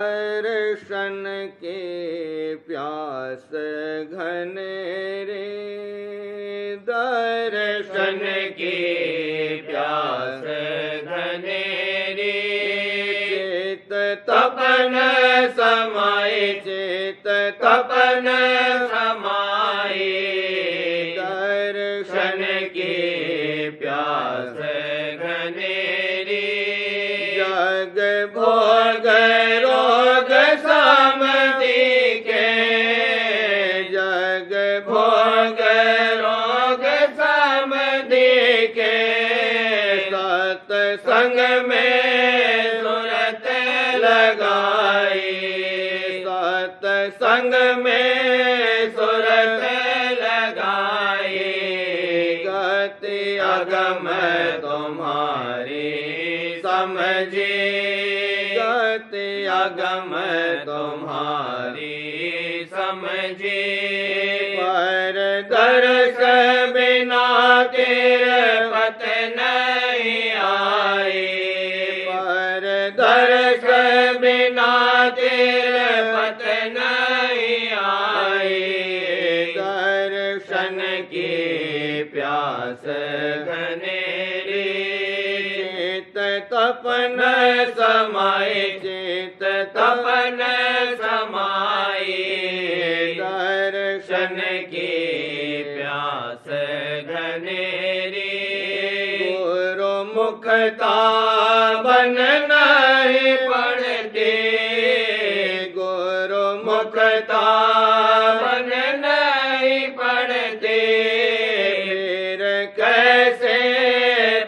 दर्शन के प्यास घनेरे, दर्शन के प्यास घनेरे, चेत तपन समाए, चेत तपन समाए, दर्शन के प्यास घनेरे, जग भोग रोग समधि के, जग भोग रोग समधि के, सत्संग में सुरत लगाई, सत्संग में सुरत लगाई, गति अगम तुम्हारी समझी, गति अगम तुम्हारी समझी, पर दर्श बिना तेरे पत नहीं आई, पर दर्श बिना तेरे पत नहीं आई, दर्शन की प्यास घनेरी, चेत तपन समाए, चेत तपन समाए, दर्शन की प्यास घनेरी, गुरु मुखता बन नहीं पड़ती, गुरु मुखता बन नहीं पड़ती, फिर कैसे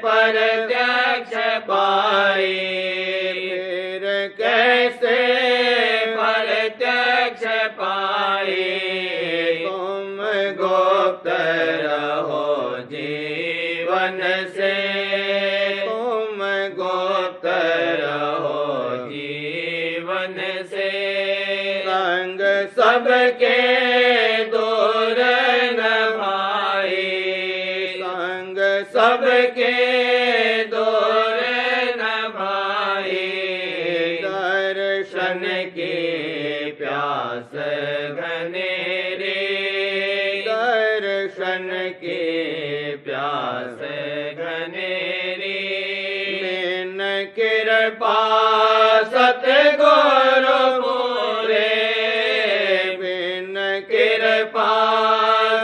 प्रत्यक्ष पाई, फिर कैसे प्रत्यक्ष पाई, तुम गुप्त रहो जीवन से, तुम गुप्त रहो जीवन से, संग सबके दूर न भाई, संग सबके दूर न भाई, दर्शन की प्यास घनेरी, दर्शन की प्यास घनेरी, बिन कृपा सतगुरु पूरे, बिन कृपा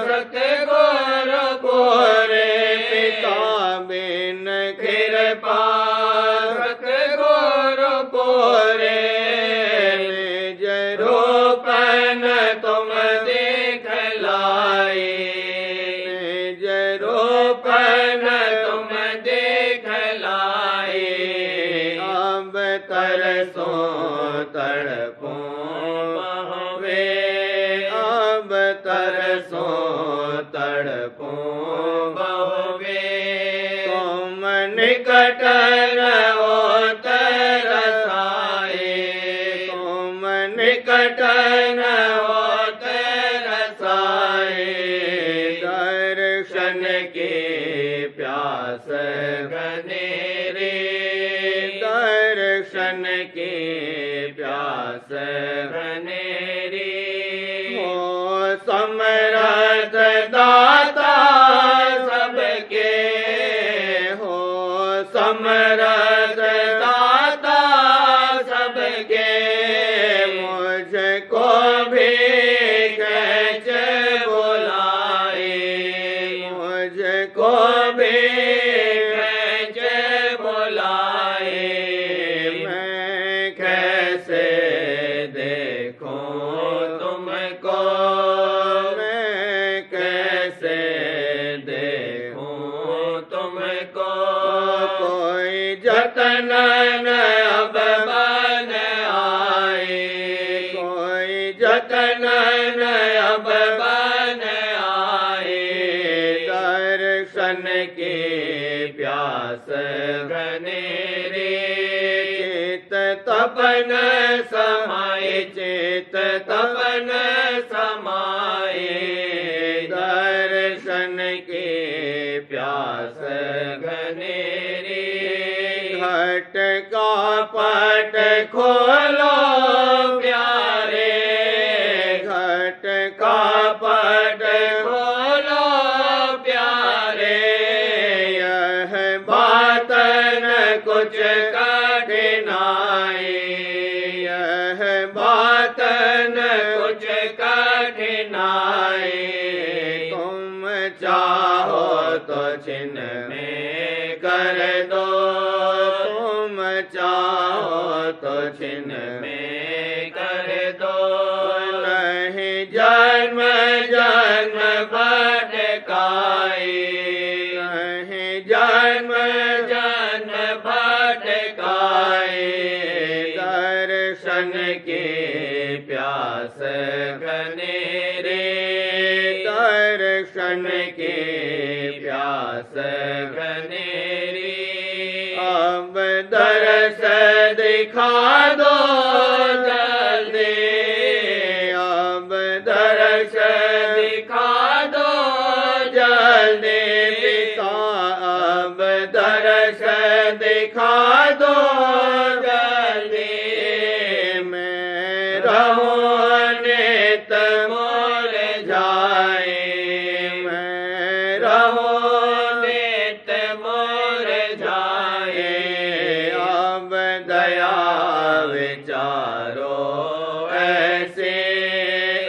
सतगुरु पूरे, पिता बिन कृपा सतगुरु पूरे, निज रूपन तुम दिखलाई, निज रूपन तुम दिखलाई, अब तरसो तड़पो बहुवे, अब तरसो तड़पो बहुवे, तुम निकट रहो तरसाए, तुम निकट रहो तरसाए, दर्शन की प्यास घनेरी, दर्शन की प्यास घनेरी, हो समर्थ दाता सबके, हो समर्थ दाता सबके, मुझको भी कैच बुलाए, मुझको भी कैच बुलाए, मैं कैसे देखूं तुमको, मैं कैसे देखूं तुमको, कोई जतन न अब बन आए, कोई जतन न अब बन आए, दर्शन की प्यास घनेरी, चेत तपन समाए, चेत तपन समाए, दर्शन की प्यास घनेरी, घट का पट खोलो बात न कुछ कठिनाई, तुम चाहो तो छिन में कर दो, तुम चाहो तो छिन में कर दो। नहीं जन्म जन्म भटकाई, नहीं जन्म जन्म भटकाई, दर्शन की प्यास घनेरी, दर्शन की प्यास घनेरी। अब दर्श दिखा दो जल्दी, अब दर्श दिखा दो जल्दी पिता, अब दर्श दिखा दो जल्दी। मैं रहूं नित मुरझाए, मैं रहूं नित मुरझाए। अब दया विचारो ऐसे,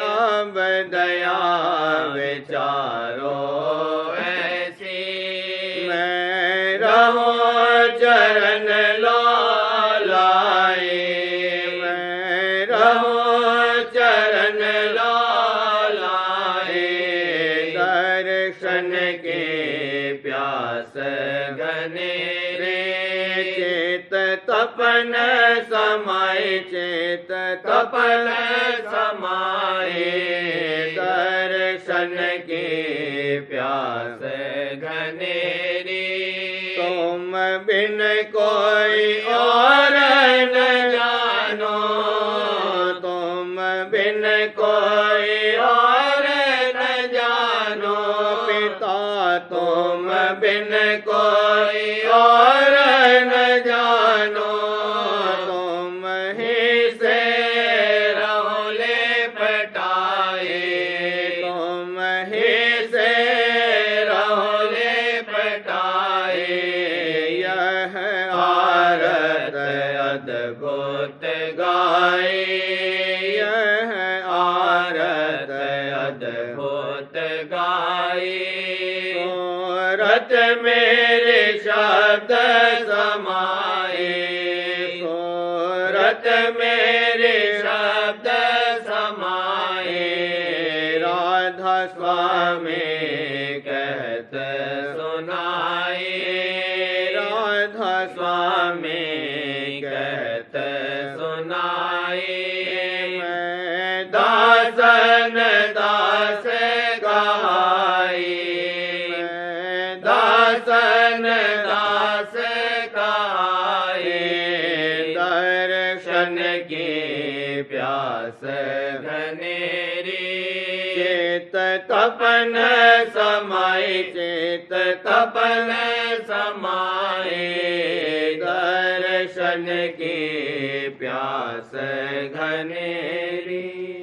अब दया विचारो ऐसी। मैं रहूं चरण लाए, मैं रहूं चरण लाए। दर्शन के प्यास घनेरे, चेत तपन समाए, चेत तपन समाए। दर्शन की प्यास घनेरी, तुम बिन कोई और न जानो, तुम बिन कोई और न जानो। पिता तुम बिन कोई और न जानो, तुम ही से रहो लिपटाए, तुम ही से रहो लिपटाए। यह आरत अद्भुत गाए, यह आरत अद्भुत गाए। सूरत मेरे शब्द समाए, सूरत मेरे शब्द समाए। राधा स्वामी कहत सुनाए, राधा स्वामी कहत सुनाए। मैं दासन दास कहाई, मैं दासन दास कहाई। दर्शन की प्यास घनेरी, चेत तपन समाए, चेत तपन समाए। दर्शन की प्यास घनेरी।